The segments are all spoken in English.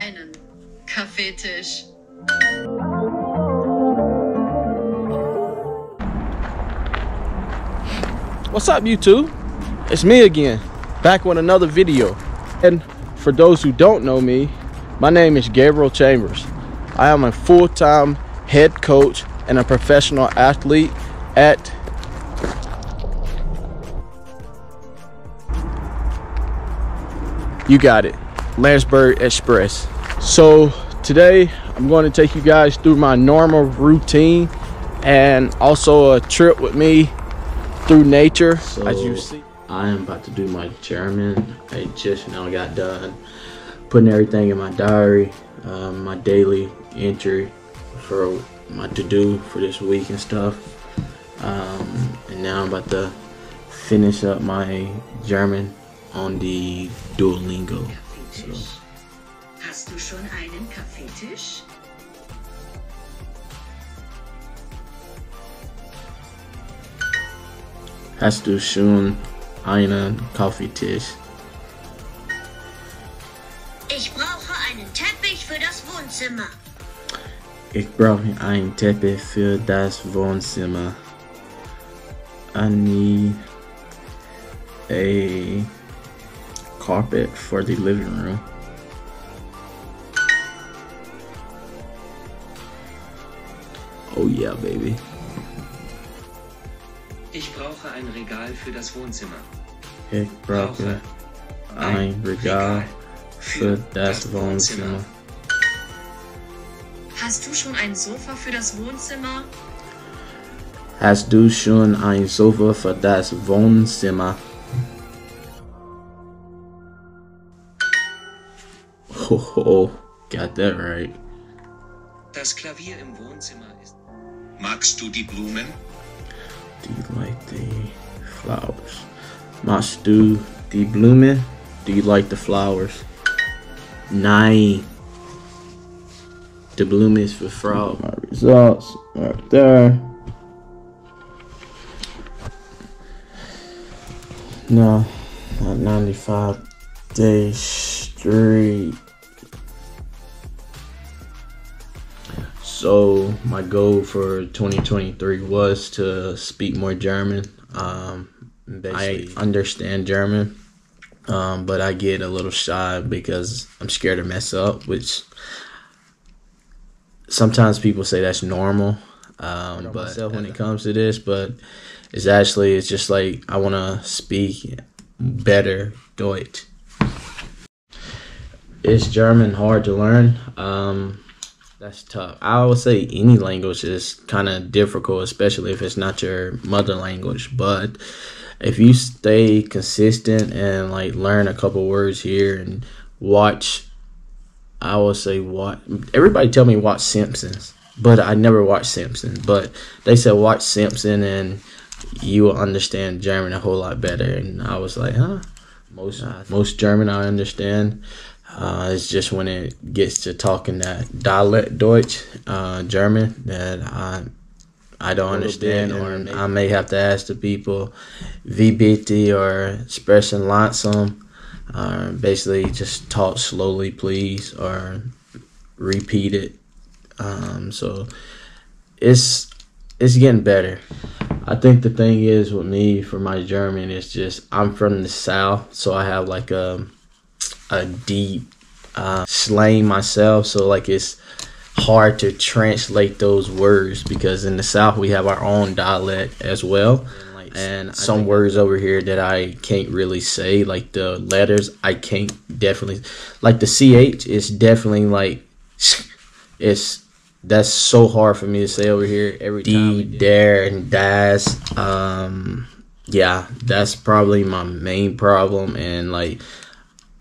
einen Kaffeetisch. What's up, YouTube? It's me again, back with another video. And for those who don't know me, my name is Gabriel Chambers. I am a full-time head coach and a professional athlete at you got it, Landsberg Express. So today I'm going to take you guys through my normal routine and also a trip with me through nature. So, as you see, I am about to do my German. I just now got done putting everything in my diary, my daily entry for my to-do for this week and stuff. And now I'm about to finish up my German on the Duolingo. So. Hast du schon einen Kaffeetisch? Hast du schon einen Kaffeetisch? Ich brauche einen Teppich für das Wohnzimmer. Ich brauche einen Teppich für das Wohnzimmer. I need a carpet for the living room. Oh yeah, baby. Ich brauche ein Regal für das Wohnzimmer. Ich brauche ein Regal für das Wohnzimmer. Hast du schon ein Sofa für das Wohnzimmer? Hast du schon ein Sofa für das Wohnzimmer? Oh, got that right. Das Klavier im Wohnzimmer ist. Magst du die Blumen? Do you like the flowers? Magst du die Blumen? Do you like the flowers? Nein. The Blumen is for Frau. My results right there. No, not 95 days straight. So my goal for 2023 was to speak more German. I understand German, but I get a little shy because I'm scared to mess up, which sometimes people say that's normal. But when it comes to this, but it's just like I want to speak better Deutsch. Is German hard to learn? That's tough. I would say any language is kind of difficult, especially if it's not your mother language. But if you stay consistent and like learn a couple words here and watch, I would say what everybody tell me watch Simpsons, but I never watched Simpsons. But they said watch Simpson and you will understand German a whole lot better. And I was like, huh? Most German I understand. It's just when it gets to talking that dialect Deutsch, German, that I don't understand, or I may have to ask the people, wie bitte or sprechen langsam, basically just talk slowly, please, or repeat it. So it's getting better. I think the thing is with me for my German is just I'm from the South, so I have like a deep slang myself, so like it's hard to translate those words because in the South we have our own dialect as well, and some words over here that I can't really say, like the letters I can't definitely, like the CH is definitely like that's so hard for me to say over here every time. There and das, yeah, that's probably my main problem. And like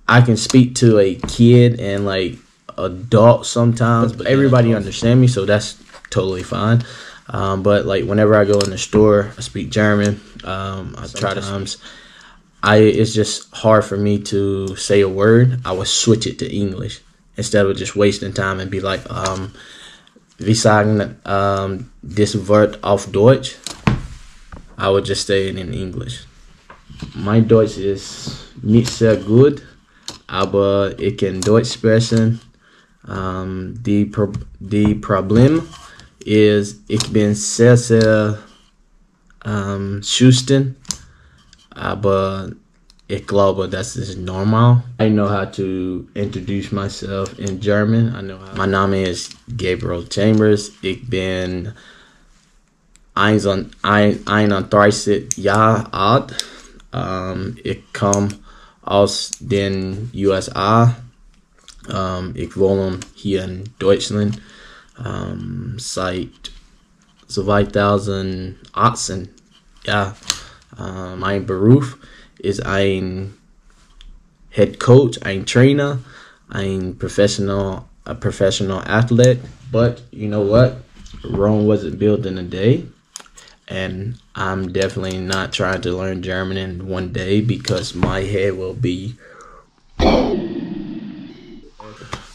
I can speak to a kid and like adult sometimes, but everybody understand me, so that's totally fine. But like whenever I go in the store, I speak German. I try to it's just hard for me to say a word. I would switch it to English instead of just wasting time and be like, wir sagen this Wort auf Deutsch. I would just say it in English. My Deutsch is nicht sehr gut, aber ich kann Deutsch sprechen. Die Problem is, ich bin sehr, sehr schüchtern, aber ich glaube, das ist normal. I know how to introduce myself in German. Mein Name ist Gabriel Chambers. Ich bin 31 Jahre alt. Ich komme aus den USA. Ich wohne hier in Deutschland seit 2018. Ja, mein Beruf ist ein Head Coach, ein Trainer, ein professional athlete. But you know what? Rome wasn't built in a day. And I'm definitely not trying to learn German in one day because my head will be.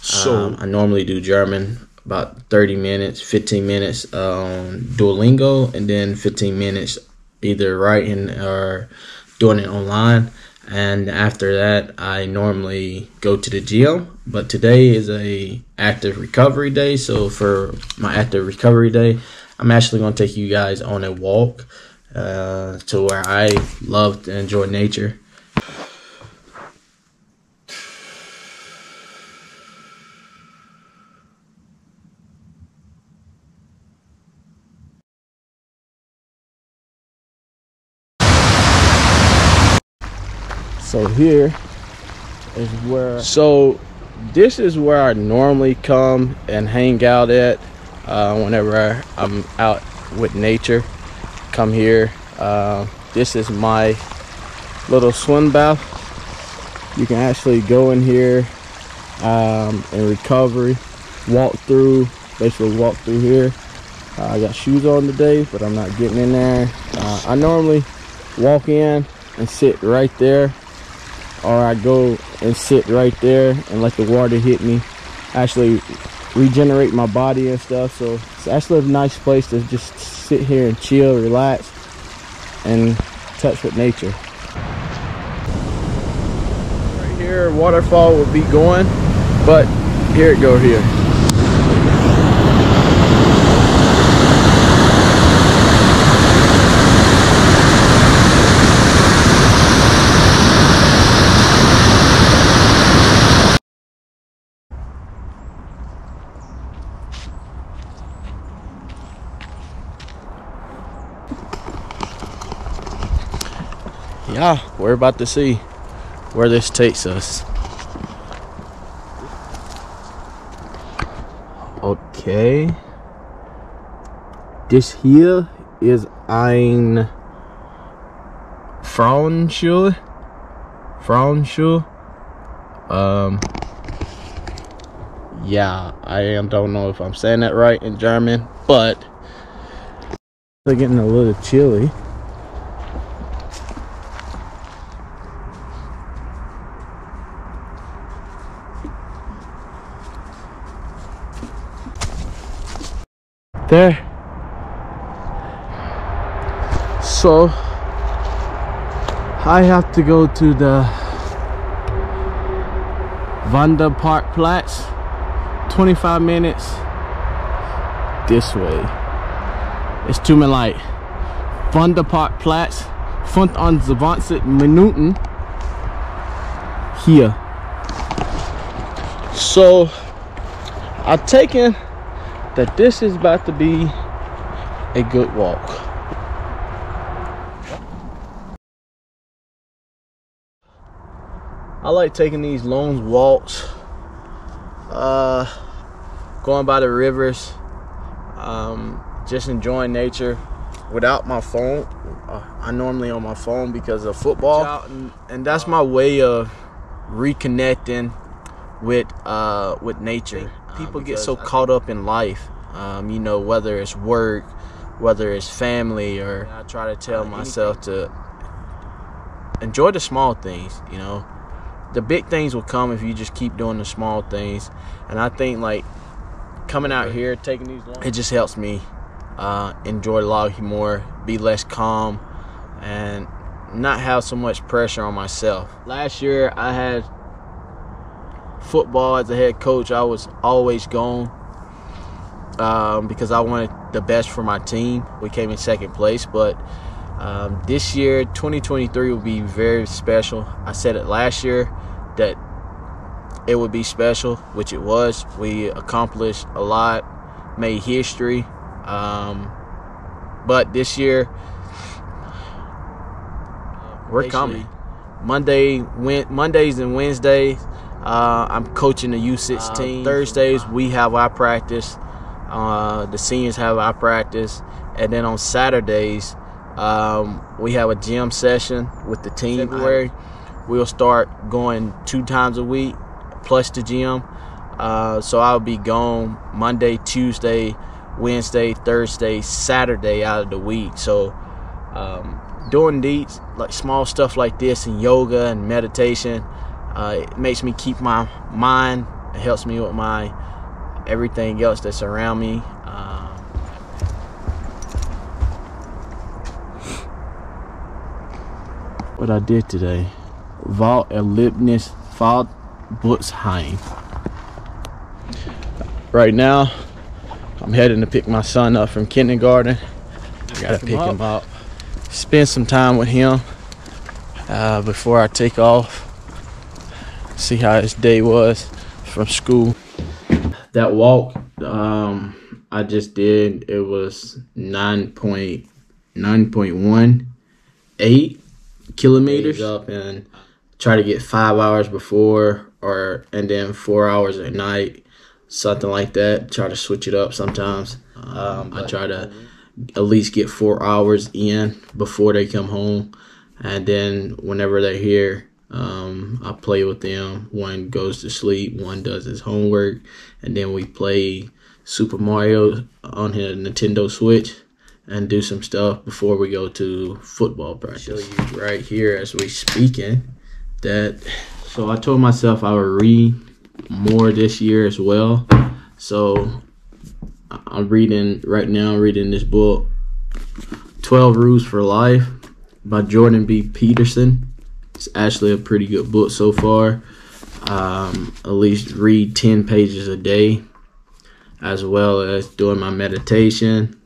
So I normally do German about 30 minutes, 15 minutes on Duolingo, and then 15 minutes either writing or doing it online. And after that, I normally go to the gym. But today is a active recovery day. So for my active recovery day, I'm actually going to take you guys on a walk to where I love to enjoy nature. So here is where. So this is where I normally come and hang out at whenever I'm out with nature. Come here. This is my little swim bath. You can actually go in here in recovery, basically walk through here. I got shoes on today, but I'm not getting in there. I normally walk in and sit right there, or I go and sit right there and let the water hit me, actually regenerate my body and stuff. So it's actually a nice place to just sit here and chill, relax, and touch with nature. Right here, waterfall would be going, but here it go here. Yeah, we're about to see where this takes us. Okay. Das hier ist ein Frauenschule. Yeah, I don't know if I'm saying that right in German, but they're getting a little chilly. There. So I have to go to the Wanderparkplatz, 25 minutes this way. Es tut mir leid. Wanderparkplatz, 25 Minuten hier. So I've taken that this is about to be a good walk. I like taking these long walks, going by the rivers, just enjoying nature without my phone. I'm normally on my phone because of football, and that's my way of reconnecting with nature. People get so caught up in life, you know, whether it's work, whether it's family, or I try to tell myself to enjoy the small things. You know, the big things will come if you just keep doing the small things. And I think like coming out here, taking these long, it just helps me enjoy life more, be less calm, and not have so much pressure on myself. Last year I had football as a head coach, I was always gone because I wanted the best for my team. We came in second place, but this year, 2023, will be very special. I said it last year that it would be special, which it was. We accomplished a lot, made history. But this year, we're coming. Mondays and Wednesdays, I'm coaching the U6 team. Thursdays, we have our practice. The seniors have our practice. And then on Saturdays, we have a gym session with the team. February, we'll start going 2 times a week, plus the gym. So I'll be gone Monday, Tuesday, Wednesday, Thursday, Saturday out of the week. So doing these like small stuff like this and yoga and meditation, it makes me keep my mind. It helps me with my everything else that's around me. What I did today, Vault Erlebnis Fahrt Butzheim. Right now, I'm heading to pick my son up from kindergarten. I gotta pick him up, spend some time with him before I take off. See how his day was from school. That walk I just did, it was 9.18 kilometers up, and try to get 5 hours before, and then 4 hours at night, something like that. Try to switch it up sometimes. I try to at least get 4 hours in before they come home, and then whenever they're here, I play with them. One goes to sleep, one does his homework, and then we play Super Mario on his Nintendo Switch and do some stuff before we go to football practice. Show you right here as we speaking that. So I told myself I would read more this year as well. So I'm reading right now. I'm reading this book, 12 Rules for Life by Jordan B. Peterson. It's actually a pretty good book so far. At least read 10 pages a day, as well as doing my meditation.